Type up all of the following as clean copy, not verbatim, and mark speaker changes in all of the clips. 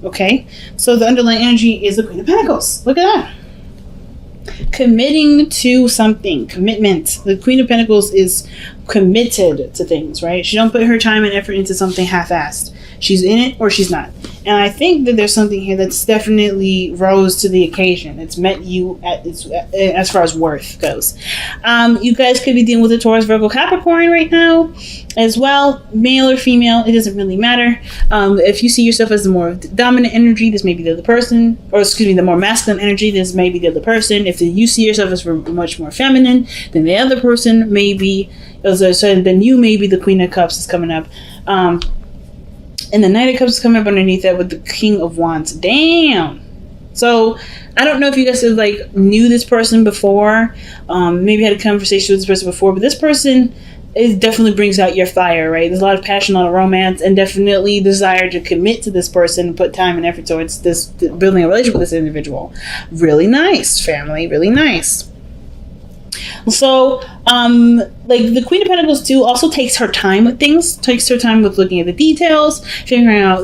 Speaker 1: Okay, so the underlying energy is the Queen of Pentacles. Look at that. Committing to something. Commitment. The Queen of Pentacles is committed to things, right? She don't put her time and effort into something half-assed. She's in it or she's not. And I think that there's something here that's definitely rose to the occasion. It's met you at as far as worth goes. You guys could be dealing with a Taurus, Virgo, Capricorn right now as well. Male or female, it doesn't really matter. If you see yourself as the more dominant energy, this may be the other person. Or excuse me, the more masculine energy, this may be the other person. If you see yourself as much more feminine, then the other person may be, then you may be the Queen of Cups is coming up. And the Knight of Cups is coming up underneath that with the King of Wands. Damn. So I don't know if you guys have knew this person before, maybe had a conversation with this person before, but this person definitely brings out your fire, right? There's a lot of passion, a lot of romance, and definitely desire to commit to this person and put time and effort towards this, building a relationship with this individual. Really nice, family. Really nice. So, the Queen of Pentacles too also takes her time with things, takes her time with looking at the details, figuring out,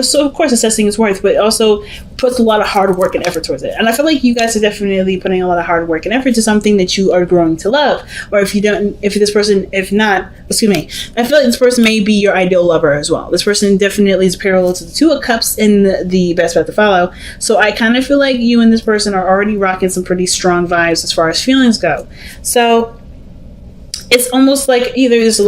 Speaker 1: so of course assessing its worth, but also puts a lot of hard work and effort towards it. And I feel like you guys are definitely putting a lot of hard work and effort to something that you are growing to love. Or I feel like this person may be your ideal lover as well. This person definitely is parallel to the Two of Cups in the Best Path to Follow. So I kind of feel like you and this person are already rocking some pretty strong vibes as far as feelings go. So it's almost like either there's an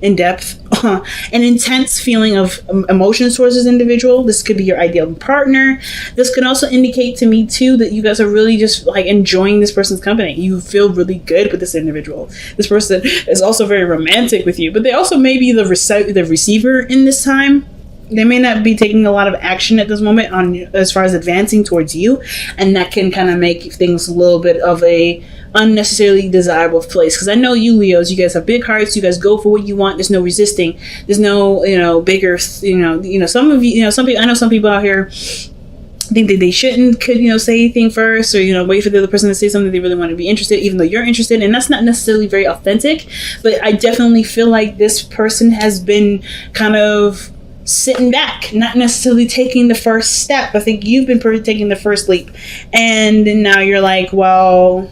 Speaker 1: in-depth, an intense feeling of emotions towards this individual. This could be your ideal partner. This could also indicate to me too that you guys are really just enjoying this person's company. You feel really good with this individual. This person is also very romantic with you, but they also may be the receiver in this time. They may not be taking a lot of action at this moment as far as advancing towards you, and that can kind of make things a little bit of a unnecessarily desirable place. Because I know you Leos, you guys have big hearts. You guys go for what you want. There's no resisting. There's no bigger some of you some people. I know some people out here think that they shouldn't say anything first, or wait for the other person to say something they really want to be interested, even though you're interested, and that's not necessarily very authentic. But I definitely feel like this person has been kind of sitting back, not necessarily taking the first step. I think you've been taking the first leap, and now you're like, well,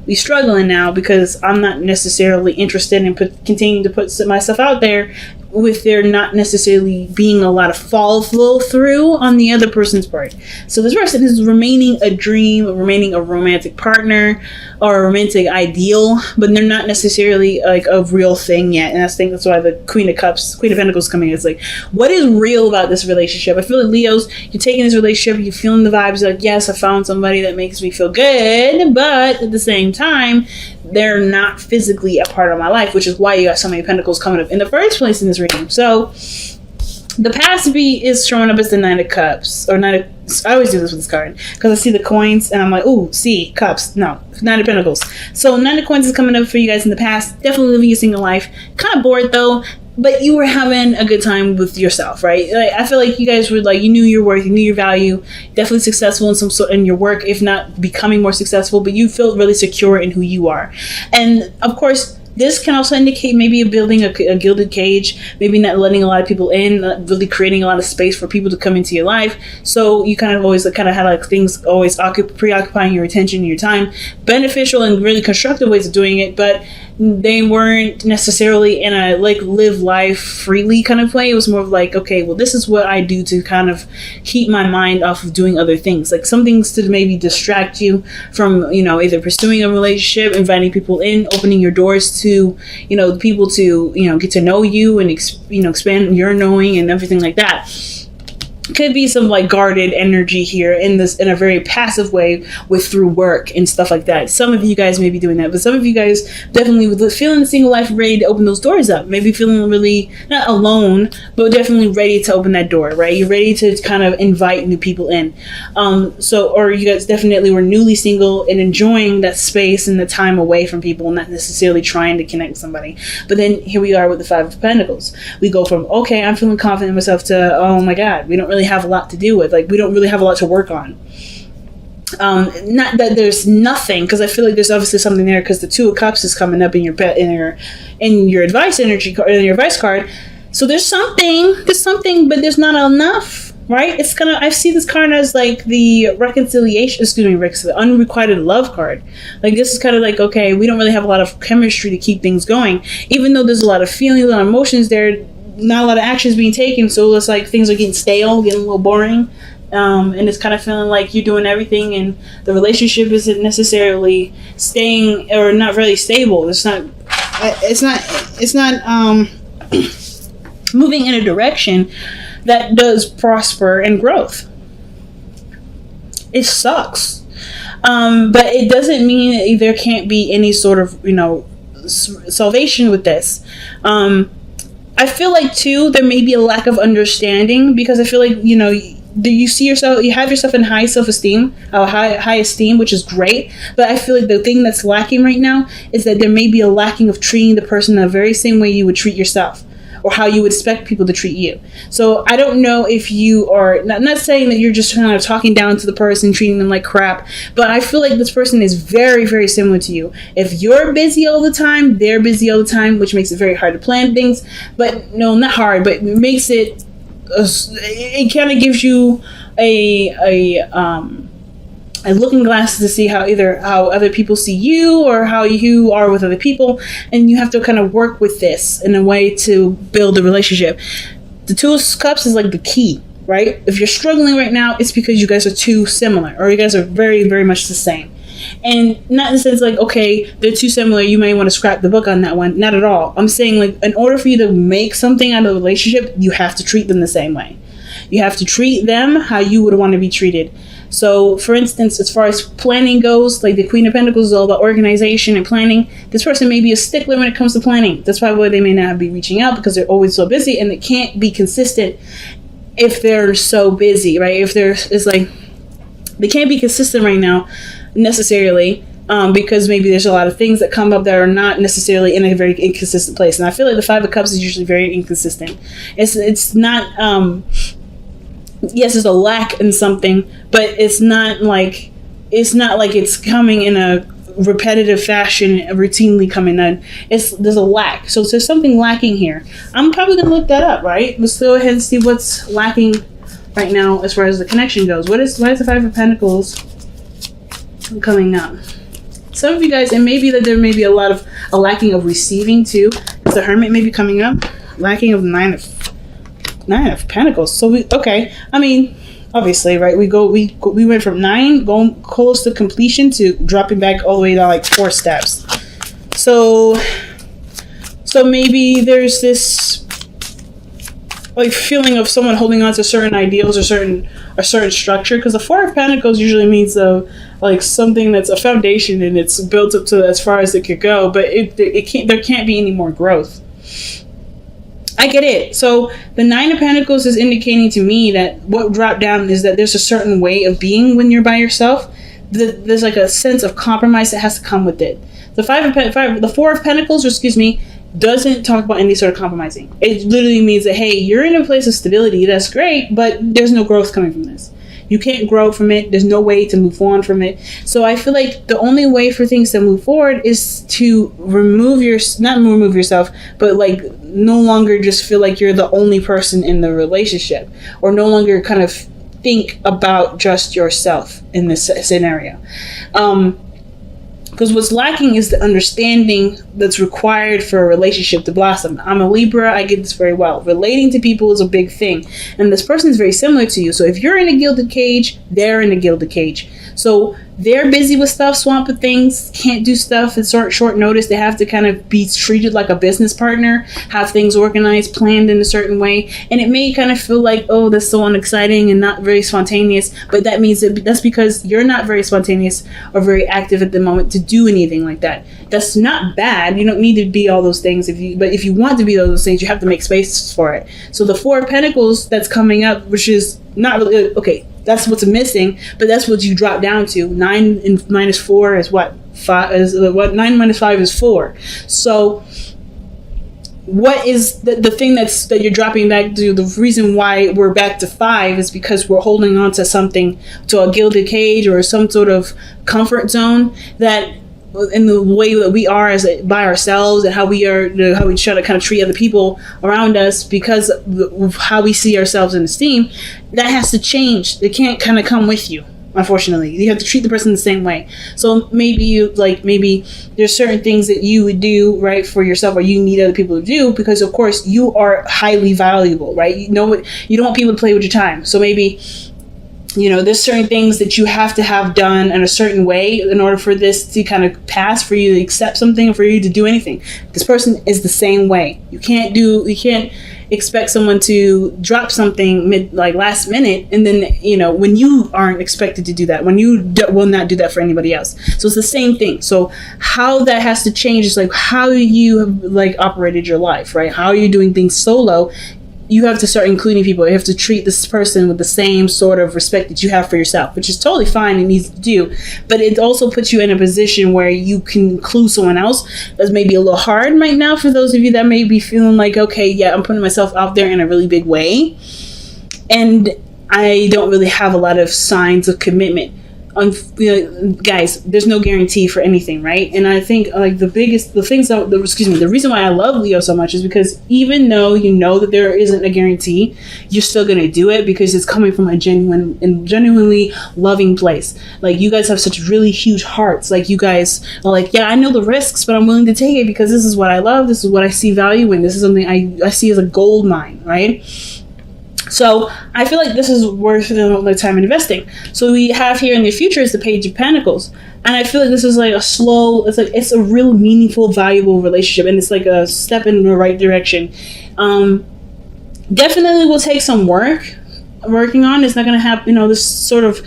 Speaker 1: we're struggling now because I'm not necessarily interested in continuing to put myself out there, with there not necessarily being a lot of follow through on the other person's part. So this person is remaining a dream, remaining a romantic partner or a romantic ideal, but they're not necessarily a real thing yet. And I think that's why the Queen of Pentacles coming in. It's what is real about this relationship? I feel like Leos, you're taking this relationship, you're feeling the vibes, yes, I found somebody that makes me feel good, but at the same time, they're not physically a part of my life, which is why you got so many Pentacles coming up in the first place in this reading. So the past B is showing up as the Nine of Cups, or I always do this with this card because I see the coins and I'm like, ooh, see, cups. No, Nine of Pentacles. So Nine of Coins is coming up for you guys in the past. Definitely living a single life. Kind of bored though, but you were having a good time with yourself, right? I feel like you guys were you knew your worth, you knew your value, definitely successful in some sort in your work, if not becoming more successful, but you feel really secure in who you are. And of course, this can also indicate maybe building a gilded cage, maybe not letting a lot of people in, not really creating a lot of space for people to come into your life. So you kind of always had things always preoccupying your attention and your time, beneficial and really constructive ways of doing it, but they weren't necessarily in a live life freely kind of way. It was more of okay, well, this is what I do to kind of keep my mind off of doing other things, some things to maybe distract you from either pursuing a relationship, inviting people in, opening your doors to people to get to know you and expand your knowing and everything like that. Could be some guarded energy here in a very passive way through work and stuff like that. Some of you guys may be doing that, but some of you guys definitely with feeling the single life, ready to open those doors up. Maybe feeling really not alone, but definitely ready to open that door, right? You're ready to kind of invite new people in. Or you guys definitely were newly single and enjoying that space and the time away from people, not necessarily trying to connect with somebody. But then here we are with the Five of Pentacles. We go from, okay, I'm feeling confident in myself to, oh my God, we don't really have a lot to do with. We don't really have a lot to work on. Not that there's nothing, because I feel like there's obviously something there, because the Two of Cups is coming up in your advice energy card, in your advice card. So there's something, but there's not enough, right? I see this card as like the reconciliation, excuse me, Rick, the unrequited love card. Like, this is kind of like, okay, we don't really have a lot of chemistry to keep things going, even though there's a lot of feelings, a lot of emotions there, not a lot of actions being taken. So it's like things are getting stale, getting a little boring. And it's kind of feeling like you're doing everything and the relationship isn't necessarily staying, or not really stable. It's not moving in a direction that does prosper and growth. It sucks. But it doesn't mean that there can't be any sort of, salvation with this. I feel like too, there may be a lack of understanding, because I feel like, do you see yourself, you have yourself in high self-esteem, high esteem, which is great. But I feel like the thing that's lacking right now is that there may be a lacking of treating the person the very same way you would treat yourself, or how you would expect people to treat you. So I don't know if you are, not saying that you're just kind of talking down to the person, treating them like crap, but I feel like this person is very, very similar to you. If you're busy all the time, they're busy all the time, which makes it very hard to plan things. But no, not hard, but it makes it kind of gives you a looking glass to see how other people see you, or how you are with other people, and you have to kind of work with this in a way to build a relationship. The Two of Cups is like the key, right? If you're struggling right now, it's because you guys are too similar, or you guys are very, very much the same. And not in the sense like, okay, they're too similar, you may want to scrap the book on that one. Not at all. I'm saying, like, in order for you to make something out of the relationship, you have to treat them the same way. You have to treat them how you would want to be treated. So, for instance, as far as planning goes, like the Queen of Pentacles is all about organization and planning. This person may be a stickler when it comes to planning. That's why they may not be reaching out, because they're always so busy, and they can't be consistent if they're so busy, right? They can't be consistent right now necessarily, because maybe there's a lot of things that come up that are not necessarily in a very inconsistent place. And I feel like the Five of Cups is usually very inconsistent. It's not, yes, there's a lack in something, but it's not like it's coming in a repetitive fashion, routinely coming in. There's a lack. So there's something lacking here. I'm probably gonna look that up, right? Let's go ahead and see what's lacking right now as far as the connection goes. Why is the Five of Pentacles coming up? Some of you guys, and maybe that there may be a lacking of receiving too. The Hermit may be coming up, lacking of Nine of Pentacles. So I mean, obviously, right? We went from 9 going close to completion to dropping back all the way to like 4 steps. So maybe there's this like feeling of someone holding on to certain ideals or a certain structure, because the Four of Pentacles usually means like something that's a foundation and it's built up to as far as it could go, but there can't be any more growth. I get it. So the Nine of Pentacles is indicating to me that what dropped down is that there's a certain way of being when you're by yourself. There's like a sense of compromise that has to come with it. The Four of Pentacles, doesn't talk about any sort of compromising. It literally means that, hey, you're in a place of stability. That's great, but there's no growth coming from this. You can't grow from it. There's no way to move on from it. So I feel like the only way for things to move forward is to not remove yourself, but like no longer just feel like you're the only person in the relationship, or no longer kind of think about just yourself in this scenario. Because what's lacking is the understanding that's required for a relationship to blossom. I'm a Libra. I get this very well. Relating to people is a big thing. And this person is very similar to you. So if you're in a gilded cage, they're in a gilded cage. So they're busy with stuff, swamped with things, can't do stuff at short notice. They have to kind of be treated like a business partner, have things organized, planned in a certain way. And it may kind of feel like, oh, that's so unexciting and not very spontaneous. But that means that's because you're not very spontaneous or very active at the moment to do anything like that. That's not bad. You don't need to be all those things. But if you want to be all those things, you have to make space for it. So the Four of Pentacles that's coming up, which is not really, okay, that's what's missing, but that's what you drop down to. 9 and minus 4 is what? 9 minus 5 is 4. So what is the thing that you're dropping back to? The reason why we're back to 5 is because we're holding on to something, to a gilded cage or some sort of comfort zone that in the way that we are as by ourselves, and how we are, how we try to kind of treat other people around us because of how we see ourselves in esteem, that has to change. It can't kind of come with you. Unfortunately, you have to treat the person the same way. So maybe maybe there's certain things that you would do right for yourself, or you need other people to do, because of course you are highly valuable, right? You know what, you don't want people to play with your time. So maybe, there's certain things that you have to have done in a certain way in order for this to kind of pass, for you to accept something, or for you to do anything. This person is the same way. You can't expect someone to drop something last minute, and then when you aren't expected to do that, when you will not do that for anybody else. So it's the same thing. So how that has to change is how you have operated your life, right? How are you doing things solo? You have to start including people. You have to treat this person with the same sort of respect that you have for yourself, which is totally fine and easy to do. But it also puts you in a position where you can include someone else. That's maybe a little hard right now for those of you that may be feeling okay, yeah, I'm putting myself out there in a really big way, and I don't really have a lot of signs of commitment. Guys, there's no guarantee for anything, right? And I think the reason why I love Leo so much is because even though you know that there isn't a guarantee, you're still gonna do it because it's coming from a genuine and genuinely loving place. You guys have such really huge hearts. You guys are yeah, I know the risks, but I'm willing to take it because this is what I love. This is what I see value in. This is something I see as a gold mine, right? So I feel this is worth the time investing. So we have here in the future is the Page of Pentacles, and I feel this is a slow. It's a real meaningful, valuable relationship, and it's a step in the right direction. Definitely will take some working on. It's not gonna happen, this sort of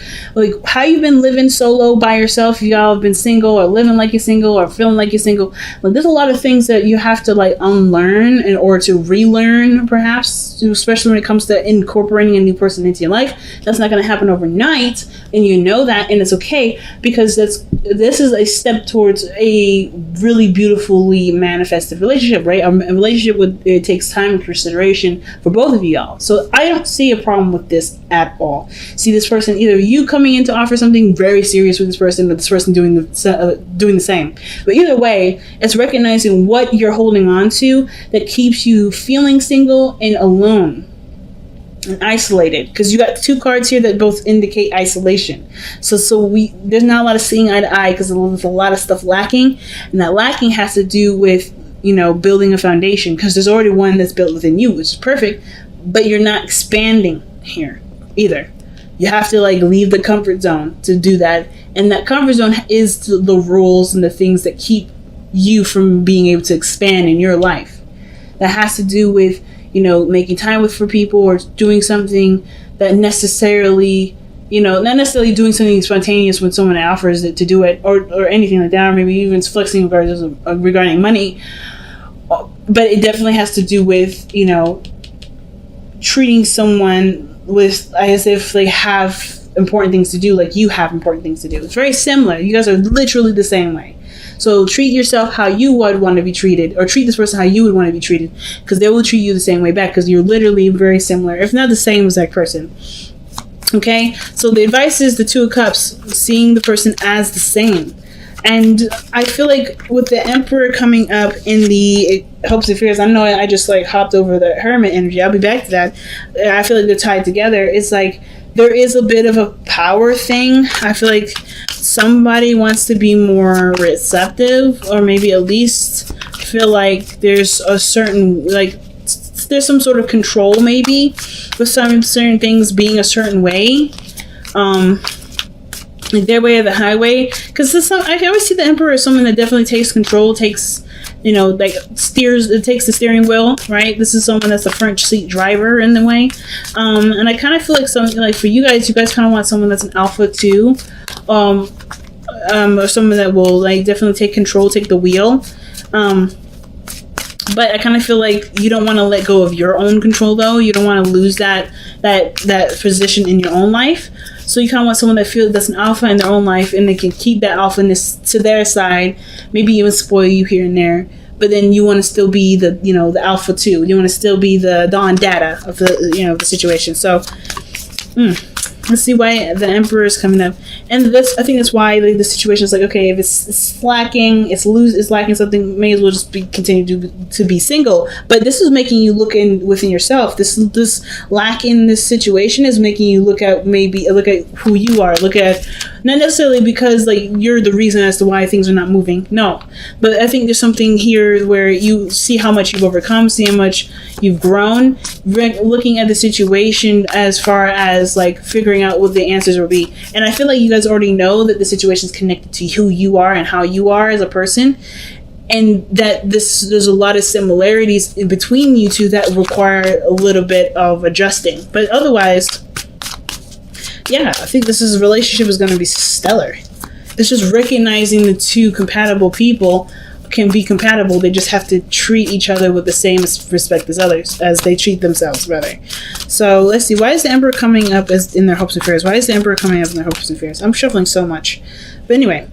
Speaker 1: how you've been living solo by yourself. If y'all have been single, or living like you're single, or feeling like you're single, there's a lot of things that you have to unlearn or to relearn, perhaps, especially when it comes to incorporating a new person into your life. That's not gonna happen overnight, and you know that, and it's okay, because this is a step towards a really beautifully manifested relationship, right? A relationship it takes time and consideration for both of y'all. So I don't see a problem with this at all. See this person, either you coming in to offer something very serious with this person, or this person doing the same. But either way, it's recognizing what you're holding on to that keeps you feeling single and alone and isolated, because you got two cards here that both indicate isolation. So there's not a lot of seeing eye to eye, because there's a lot of stuff lacking, and that lacking has to do with building a foundation, because there's already one that's built within you, which is perfect, but you're not expanding here either. You have to leave the comfort zone to do that, and that comfort zone is the rules and the things that keep you from being able to expand in your life. That has to do with making time for people, or doing something that necessarily not necessarily doing something spontaneous when someone offers it to do it, or anything like that, or maybe even flexing regarding money. But it definitely has to do with treating someone as if they have important things to do, like you have important things to do. It's very similar. You guys are literally the same way. So treat yourself how you would want to be treated, or treat this person how you would want to be treated, because they will treat you the same way back, because you're literally very similar, if not the same as that person. Okay, so the advice is the Two of Cups, seeing the person as the same. And I feel with the Emperor coming up in the hopes and fears, I know I just hopped over the Hermit energy. I'll be back to that. I feel they're tied together. It's there is a bit of a power thing. I feel somebody wants to be more receptive, or maybe at least feel there's a certain there's some sort of control, maybe, with some certain things being a certain way. Their way or the highway, because I always see the Emperor as someone that definitely takes control, takes steers, it takes the steering wheel, right? This is someone that's a front seat driver in the way, and I kind of feel something for you guys kind of want someone that's an alpha too, or someone that will definitely take control, take the wheel, but I kind of feel you don't want to let go of your own control, though. You don't want to lose that position in your own life. So you kind of want someone that's an alpha in their own life, and they can keep that alphaness to their side, maybe even spoil you here and there. But then you want to still be the alpha too. You want to still be the Don Data of the situation. So Let's see why the Emperor is coming up, and I think that's why the situation is like, okay, if it's lacking, it's lacking something, may as well just continue to be single. But this is making you look within yourself. This lack in this situation is making you look at who you are. Look at, not necessarily because like you're the reason as to why things are not moving. No, but I think there's something here where you see how much you've overcome, see how much you've grown, looking at the situation as far as like figuring out what the answers will be. And I feel like you guys already know that the situation is connected to who you are and how you are as a person, and that there's a lot of similarities in between you two that require a little bit of adjusting. But otherwise, yeah, I think this relationship is going to be stellar. It's just recognizing the two compatible people can be compatible. They just have to treat each other with the same respect as others, as they treat themselves, rather. So let's see. Why is the Emperor coming up as in their hopes and fears? Why is the Emperor coming up in their hopes and fears? I'm shuffling so much. But anyway.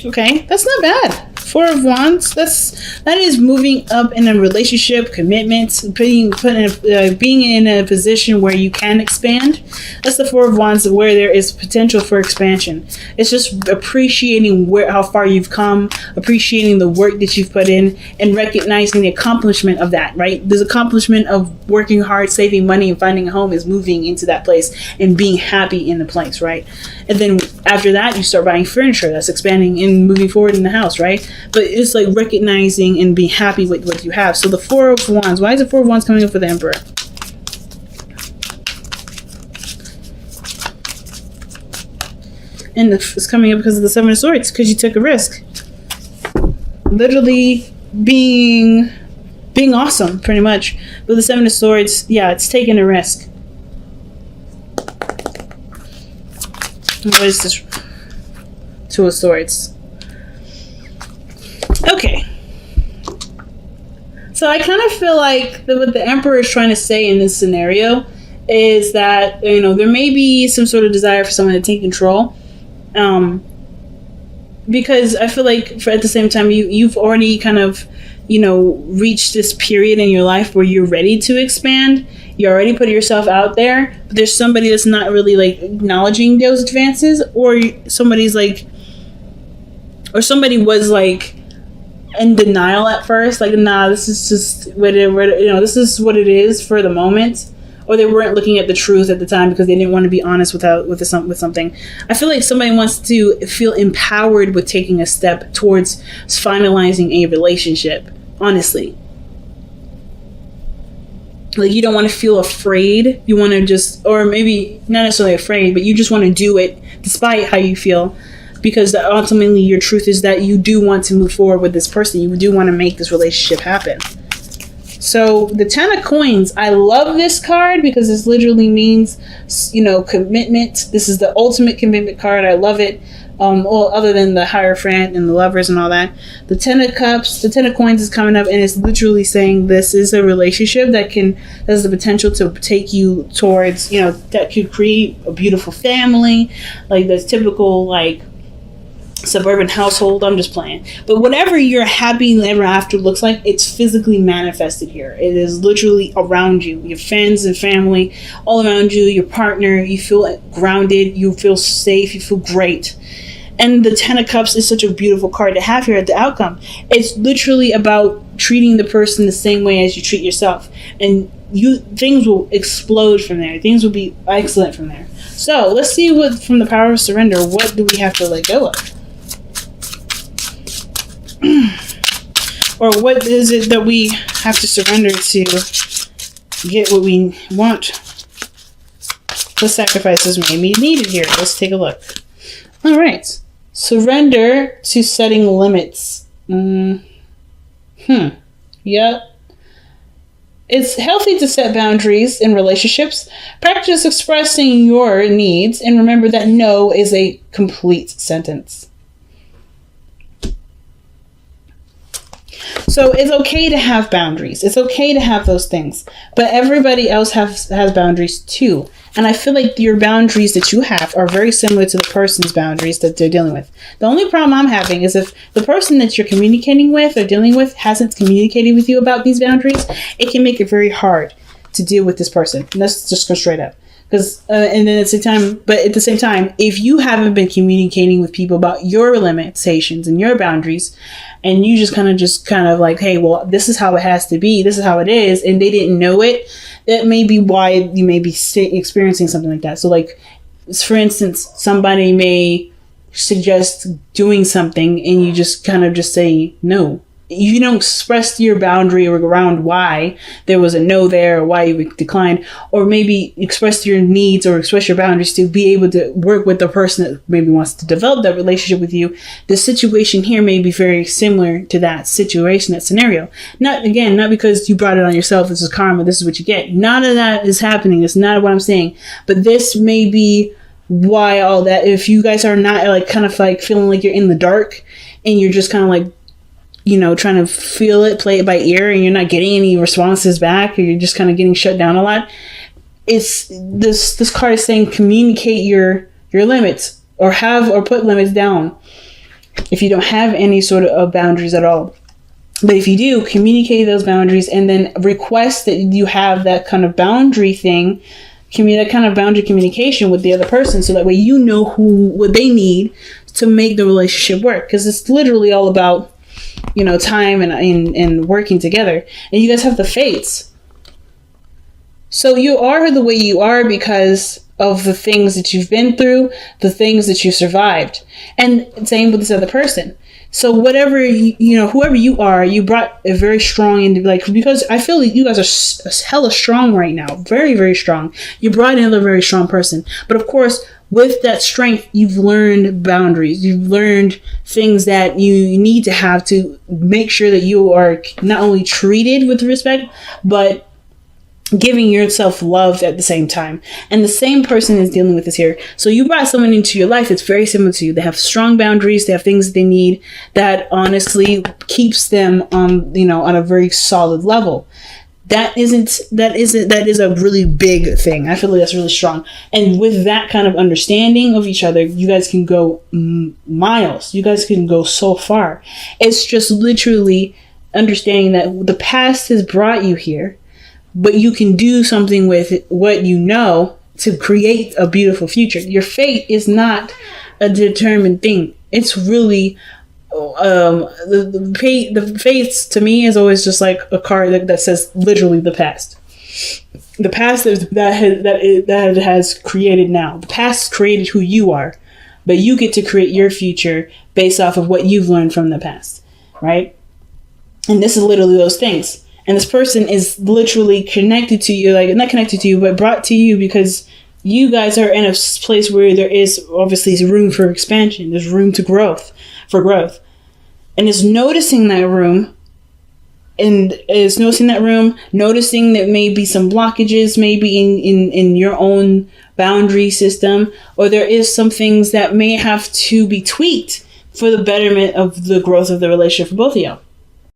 Speaker 1: Okay, that's not bad. Four of Wands. That is moving up in a relationship, commitment, being in a position where you can expand. That's the Four of Wands, where there is potential for expansion. It's just appreciating how far you've come, appreciating the work that you've put in, and recognizing the accomplishment of that. Right? This accomplishment of working hard, saving money, and finding a home is moving into that place and being happy in the place. Right? And then after that, you start buying furniture. That's expanding and moving forward in the house. Right? But it's like recognizing and being happy with what you have. So the Four of Wands. Why is the Four of Wands coming up for the Emperor? And it's coming up because of the Seven of Swords, because you took a risk. Literally being awesome, pretty much. But the Seven of Swords, yeah, it's taking a risk. What is this? Two of Swords. Okay. So I kind of feel like what the Emperor is trying to say in this scenario is that, you know, there may be some sort of desire for someone to take control. Because I feel like at the same time, you've already kind of, you know, reached this period in your life where you're ready to expand. You're already putting yourself out there. But there's somebody that's not really like acknowledging those advances, or somebody was like in denial at first, like, nah, this is just this is what it is for the moment, or they weren't looking at the truth at the time because they didn't want to be honest with something. I feel like somebody wants to feel empowered with taking a step towards finalizing a relationship. Honestly, like, you don't want to feel afraid. You want to just, or maybe not necessarily afraid, but you just want to do it despite how you feel. Because ultimately your truth is that you do want to move forward with this person. You do want to make this relationship happen. So the Ten of Coins, I love this card because this literally means, you know, commitment. This is the ultimate commitment card. I love it. Well, other than the Hierophant and the Lovers and all that. The Ten of Cups, the Ten of Coins is coming up, and it's literally saying this is a relationship that has the potential to take you towards, you know, that could create a beautiful family. Like this typical, like, suburban household. I'm just playing, but whatever your happy ever after looks like, it's physically manifested here. It is literally around you, your friends and family all around you, your partner. You feel grounded, you feel safe, you feel great. And the Ten of Cups is such a beautiful card to have here at the outcome. It's literally about treating the person the same way as you treat yourself, and things will explode from there. Things will be excellent from there. So let's see what, from the Power of Surrender, what do we have to let go of? Or what is it that we have to surrender to get what we want? What sacrifices may be needed here? Let's take a look. All right. Surrender to setting limits. Yep. It's healthy to set boundaries in relationships. Practice expressing your needs, and remember that no is a complete sentence. So it's okay to have boundaries. It's okay to have those things. But everybody else has boundaries too. And I feel like your boundaries that you have are very similar to the person's boundaries that they're dealing with. The only problem I'm having is if the person that you're communicating with or dealing with hasn't communicated with you about these boundaries, it can make it very hard to deal with this person. And let's just go straight up. Because and then at the same time, if you haven't been communicating with people about your limitations and your boundaries, and you just kind of like, hey, well, this is how it has to be, this is how it is, and they didn't know it, that may be why you may be experiencing something like that. So, like, for instance, somebody may suggest doing something, and you just kind of just say no. You don't express your boundary around why there was a no there, or why you declined, or maybe express your needs or express your boundaries to be able to work with the person that maybe wants to develop that relationship with you. The situation here may be very similar to that situation, that scenario. Not because you brought it on yourself, this is karma, this is what you get. None of that is happening. It's not what I'm saying. But this may be why all that, if you guys are not like kind of like feeling like you're in the dark and you're just kind of like, trying to feel it, play it by ear, and you're not getting any responses back, or you're just kind of getting shut down a lot. It's this card is saying communicate your limits, or put limits down if you don't have any sort of boundaries at all. But if you do, communicate those boundaries, and then request that you have that kind of boundary thing, that kind of boundary communication with the other person, so that way you know what they need to make the relationship work. Because it's literally all about time and working together. And you guys have the fates. So you are the way you are because of the things that you've been through, the things that you survived. And same with this other person. So whatever, whoever you are, you brought a very strong, because I feel like you guys are hella strong right now. Very, very strong. You brought in a very strong person. But of course, with that strength, you've learned boundaries. You've learned things that you need to have to make sure that you are not only treated with respect, but giving yourself love at the same time. And the same person is dealing with this here. So you brought someone into your life that's very similar to you. They have strong boundaries. They have things that they need that honestly keeps them on a very solid level. That is a really big thing. I feel like that's really strong. And with that kind of understanding of each other, you guys can go miles. You guys can go so far. It's just literally understanding that the past has brought you here, but you can do something with what you know to create a beautiful future. Your fate is not a determined thing. It's really the fates to me is always just like a card that says literally the past. The past that has created now. The past created who you are, but you get to create your future based off of what you've learned from the past, right? And this is literally those things. And this person is literally connected to you, like not connected to you, but brought to you because you guys are in a place where there is obviously room for expansion. There's room for growth. And it's noticing that room, noticing that maybe some blockages, maybe in your own boundary system, or there is some things that may have to be tweaked for the betterment of the growth of the relationship for both of y'all.